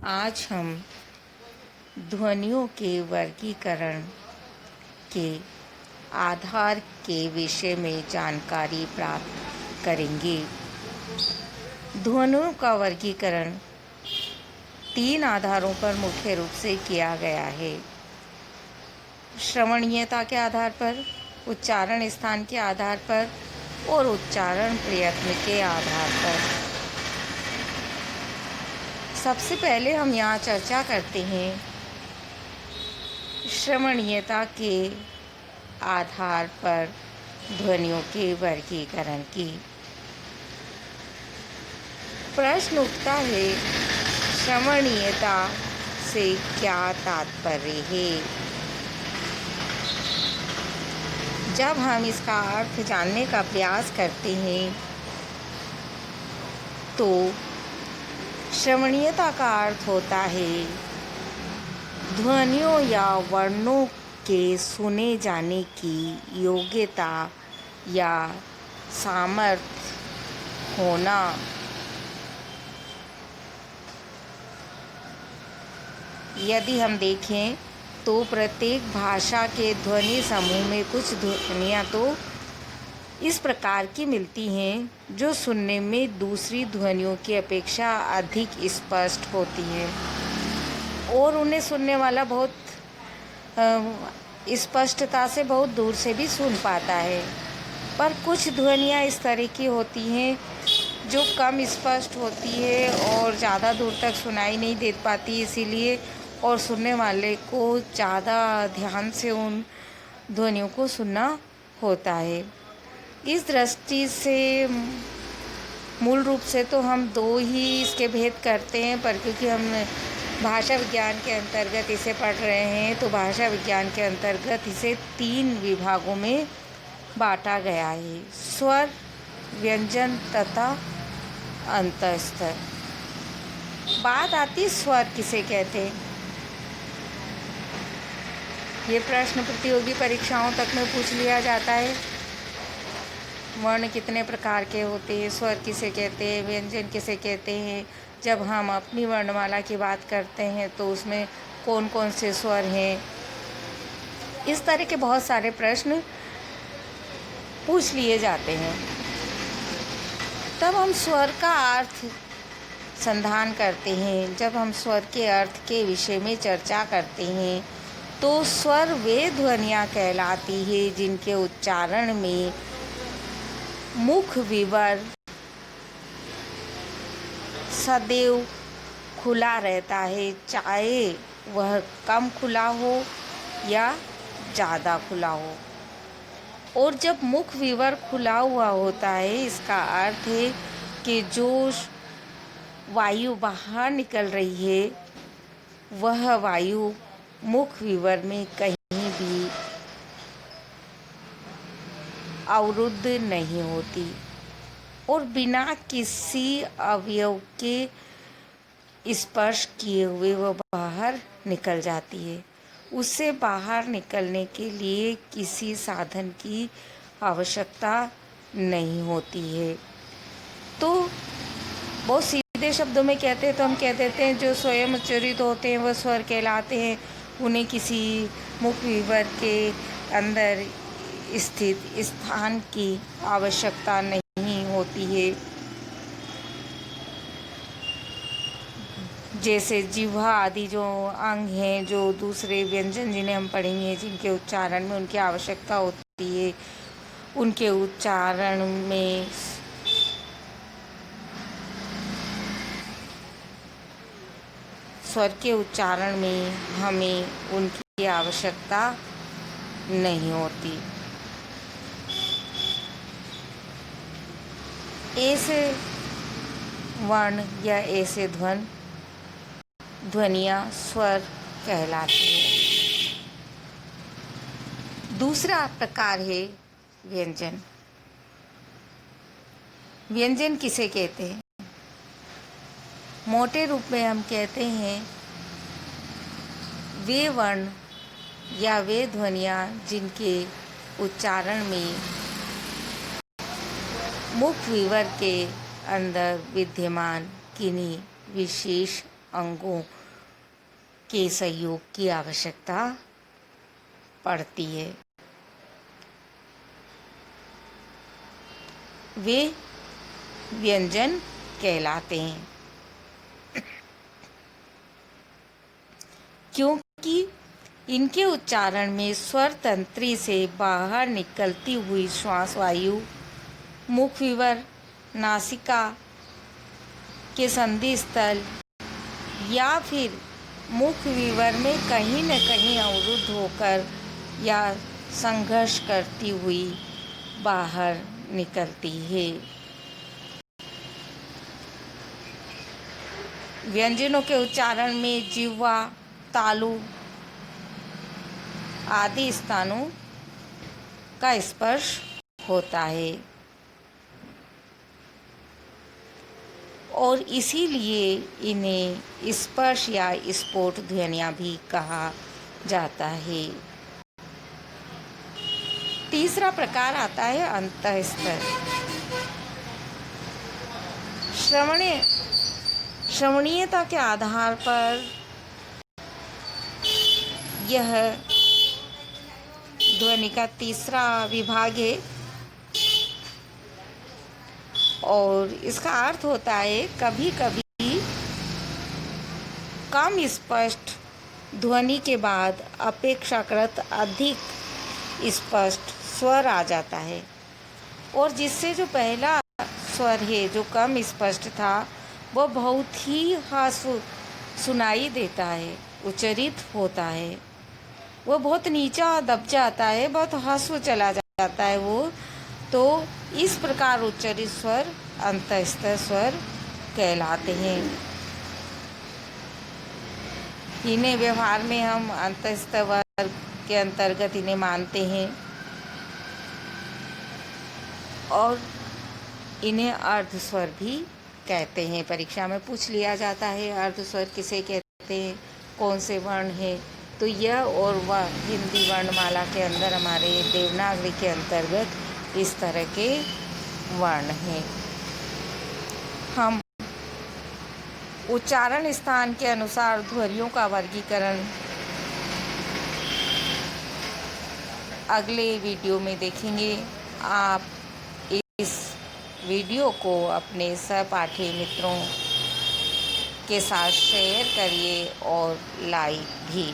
आज हम ध्वनियों के वर्गीकरण के आधार के विषय में जानकारी प्राप्त करेंगे। ध्वनियों का वर्गीकरण 3 आधारों पर मुख्य रूप से किया गया है। श्रवणीयता के आधार पर, उच्चारण स्थान के आधार पर और उच्चारण प्रयत्न के आधार पर। सबसे पहले हम यहाँ चर्चा करते हैं श्रवणीयता के आधार पर ध्वनियों के वर्गीकरण की। प्रश्न उठता है, श्रवणीयता से क्या तात्पर्य है? जब हम इसका अर्थ जानने का प्रयास करते हैं तो श्रवणीयता का अर्थ होता है ध्वनियों या वर्णों के सुने जाने की योग्यता या सामर्थ्य होना। यदि हम देखें तो प्रत्येक भाषा के ध्वनि समूह में कुछ ध्वनियाँ तो इस प्रकार की मिलती हैं जो सुनने में दूसरी ध्वनियों की अपेक्षा अधिक स्पष्ट होती हैं और उन्हें सुनने वाला बहुत स्पष्टता से बहुत दूर से भी सुन पाता है। पर कुछ ध्वनियाँ इस तरह की होती हैं जो कम स्पष्ट होती है और ज़्यादा दूर तक सुनाई नहीं दे पाती, इसीलिए और सुनने वाले को ज़्यादा ध्यान से उन ध्वनियों को सुनना होता है। इस दृष्टि से मूल रूप से तो हम 2 ही इसके भेद करते हैं, पर क्योंकि हम भाषा विज्ञान के अंतर्गत इसे पढ़ रहे हैं तो भाषा विज्ञान के अंतर्गत इसे 3 विभागों में बांटा गया है: स्वर, व्यंजन तथा अंतस्तर। बात आती स्वर किसे कहते हैं। ये प्रश्न प्रतियोगी परीक्षाओं तक में पूछ लिया जाता है। वर्ण कितने प्रकार के होते हैं, स्वर किसे कहते हैं, व्यंजन किसे कहते हैं। जब हम अपनी वर्णमाला की बात करते हैं तो उसमें कौन कौन से स्वर हैं, इस तरह के बहुत सारे प्रश्न पूछ लिए जाते हैं। तब हम स्वर का अर्थ संधान करते हैं। जब हम स्वर के अर्थ के विषय में चर्चा करते हैं तो स्वर वे ध्वनियाँ कहलाती है जिनके उच्चारण में मुख विवर सदैव खुला रहता है, चाहे वह कम खुला हो या ज़्यादा खुला हो। और जब मुख विवर खुला हुआ होता है, इसका अर्थ है कि जो वायु बाहर निकल रही है वह वायु मुख विवर में कहीं भी अवरुद्ध नहीं होती और बिना किसी अवयव के स्पर्श किए हुए वह बाहर निकल जाती है। उससे बाहर निकलने के लिए किसी साधन की आवश्यकता नहीं होती है। तो बहुत सीधे शब्दों में कहते हैं तो हम कह देते हैं जो स्वयं उच्चारित होते हैं वह स्वर कहलाते हैं। उन्हें किसी मुख विवर के अंदर स्थित स्थान की आवश्यकता नहीं होती है। जैसे जिह्वा आदि जो अंग हैं, जो दूसरे व्यंजन जिन्हें हम पढ़ेंगे, जिनके उच्चारण में उनकी आवश्यकता होती है, उनके उच्चारण में स्वर के उच्चारण में हमें उनकी आवश्यकता नहीं होती। ऐसे वर्ण या ऐसे ध्वनियाँ स्वर कहलाती है। दूसरा प्रकार है व्यंजन। व्यंजन किसे कहते हैं? मोटे रूप में हम कहते हैं वे वर्ण या वे ध्वनियाँ जिनके उच्चारण में मुख विवर के अंदर विद्यमान किन्हीं विशेष अंगों के सहयोग की आवश्यकता पड़ती है। वे व्यंजन कहलाते हैं क्योंकि इनके उच्चारण में स्वर तंत्री से बाहर निकलती हुई श्वास वायु मुखविवर, नासिका के संधि स्थल या फिर मुखविवर में कहीं न कहीं अवरुद्ध होकर या संघर्ष करती हुई बाहर निकलती है। व्यंजनों के उच्चारण में जिह्वा, तालु आदि स्थानों का स्पर्श होता है और इसीलिए इन्हें स्पर्श या स्फोट ध्वनियाँ भी कहा जाता है। तीसरा प्रकार आता है अंतःस्थ। श्रवणीयता के आधार पर यह ध्वनि का तीसरा विभाग है और इसका अर्थ होता है कभी कभी कम स्पष्ट ध्वनि के बाद अपेक्षाकृत अधिक स्पष्ट स्वर आ जाता है और जिससे जो पहला स्वर है जो कम स्पष्ट था वह बहुत ही ह्रस्व सुनाई देता है, उच्चरित होता है। वह बहुत नीचा दब जाता है, बहुत ह्रस्व चला जाता है वो। तो इस प्रकार उच्चरित स्वर अंतःस्थ स्वर कहलाते हैं। इन्हें व्यवहार में हम अंतःस्थ वर्ग के अंतर्गत इन्हें मानते हैं और इन्हें अर्ध स्वर भी कहते हैं। परीक्षा में पूछ लिया जाता है अर्ध स्वर किसे कहते हैं, कौन से वर्ण है। तो यह और वह हिंदी वर्णमाला के अंदर हमारे देवनागरी के अंतर्गत इस तरह के वर्ण हैं। हम उच्चारण स्थान के अनुसार ध्वनियों का वर्गीकरण अगले वीडियो में देखेंगे। आप इस वीडियो को अपने सहपाठी मित्रों के साथ शेयर करिए और लाइक भी।